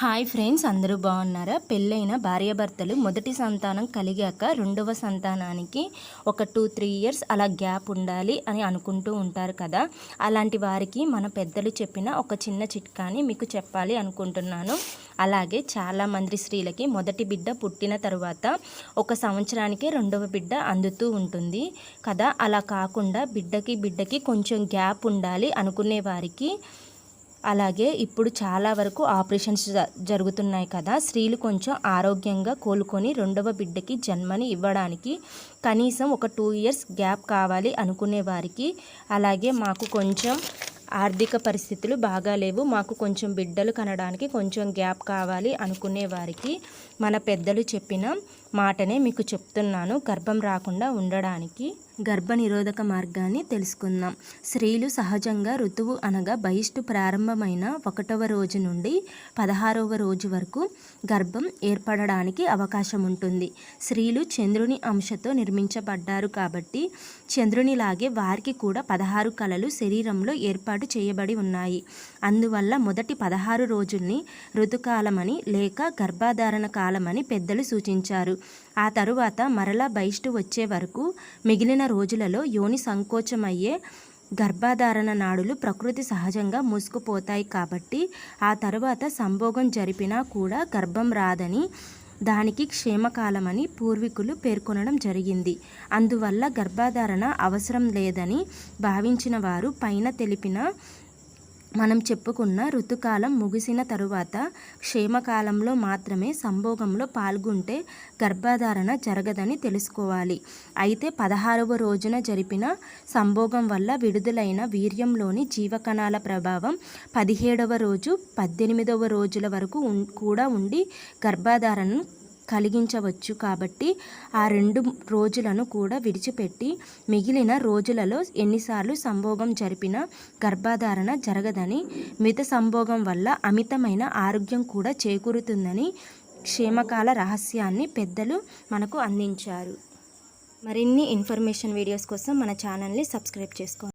Hi friends, అందరూ బాగున్నారా? పెళ్ళైన భార్యాభర్తలు మొదటి సంతానం కలిగాక రెండవ సంతానానికి ఒక 2-3 ఇయర్స్ అలా గ్యాప్ ఉండాలి అని అనుకుంటూ ఉంటారు కదా. అలాంటి వారికి మన పెద్దలు చెప్పిన ఒక చిన్న చిట్కాని మీకు చెప్పాలి అనుకుంటున్నాను. అలాగే చాలామంది స్త్రీలకి మొదటి బిడ్డ పుట్టిన తర్వాత 1 సంవత్సరానికే రెండవ బిడ్డ అందుతూ ఉంటుంది కదా. అలా కాకుండా బిడ్డకి కొంచెం గ్యాప్ ఉండాలి అనుకునే వారికి, అలాగే ఇప్పుడు చాలా వరకు ఆపరేషన్స్ జరుగుతున్నాయి కదా. స్త్రీలు కొంచెం ఆరోగ్యంగా కోలుకొని రెండవ బిడ్డకి జన్మని ఇవ్వడానికి కనీసం ఒక 2 ఇయర్స్ గ్యాప్ కావాలి అనుకునే వారికి, అలాగే మాకు కొంచెం ఆర్థిక పరిస్థితులు బాగాలేవు, మాకు కొంచెం బిడ్డలు కనడానికి కొంచెం గ్యాప్ కావాలి అనుకునే వారికి మన పెద్దలు చెప్పిన మాటనే మీకు చెప్తున్నాను. గర్భం రాకుండా ఉండడానికి గర్భనిరోధక మార్గాన్ని తెలుసుకుందాం. స్త్రీలు సహజంగా ఋతువు అనగా బహిష్టు ప్రారంభమైన 1వ రోజు నుండి 16వ రోజు వరకు గర్భం ఏర్పడడానికి అవకాశం ఉంటుంది. స్త్రీలు చంద్రుని అంశతో నిర్మించబడ్డారు కాబట్టి చంద్రునిలాగే వారికి కూడా 16 కళలు శరీరంలో ఏర్పాటు చేయబడి ఉన్నాయి. అందువల్ల మొదటి 16 రోజుల్ని ఋతుకాలమని లేక గర్భధారణ కాలమని పెద్దలు సూచించారు. ఆ తరువాత మరలా బహిష్టు వచ్చే వరకు మిగిలిన రోజులలో యోని సంకోచమయ్యే గర్భధారణ నాడులు ప్రకృతి సహజంగా మూసుకుపోతాయి కాబట్టి ఆ తరువాత సంభోగం జరిపినా కూడా గర్భం రాదని, దానికి క్షేమకాలమని పూర్వీకులు పేర్కొనడం జరిగింది. అందువల్ల గర్భధారణ అవసరం లేదని భావించిన వారు పైన తెలిపిన మనం చెప్పుకున్న ఋతుకాలం ముగిసిన తరువాత క్షేమకాలంలో మాత్రమే సంభోగంలో పాల్గొంటే గర్భధారణ జరగదని తెలుసుకోవాలి. అయితే 16వ రోజున జరిపిన సంభోగం వల్ల విడుదలైన వీర్యంలోని జీవకణాల ప్రభావం 17వ రోజు 18వ రోజుల వరకు కూడా ఉండి గర్భధారణను కలిగించవచ్చు. కాబట్టి ఆ 2 రోజులను కూడా విడిచిపెట్టి మిగిలిన రోజులలో ఎన్నిసార్లు సంభోగం జరిపినా గర్భధారణ జరగదని, మిత సంభోగం వల్ల అమితమైన ఆరోగ్యం కూడా చేకూరుతుందని క్షేమకాల రహస్యాన్ని పెద్దలు మనకు అందించారు. మరిన్ని ఇన్ఫర్మేషన్ వీడియోస్ కోసం మన ఛానల్ని సబ్స్క్రైబ్ చేసుకోండి.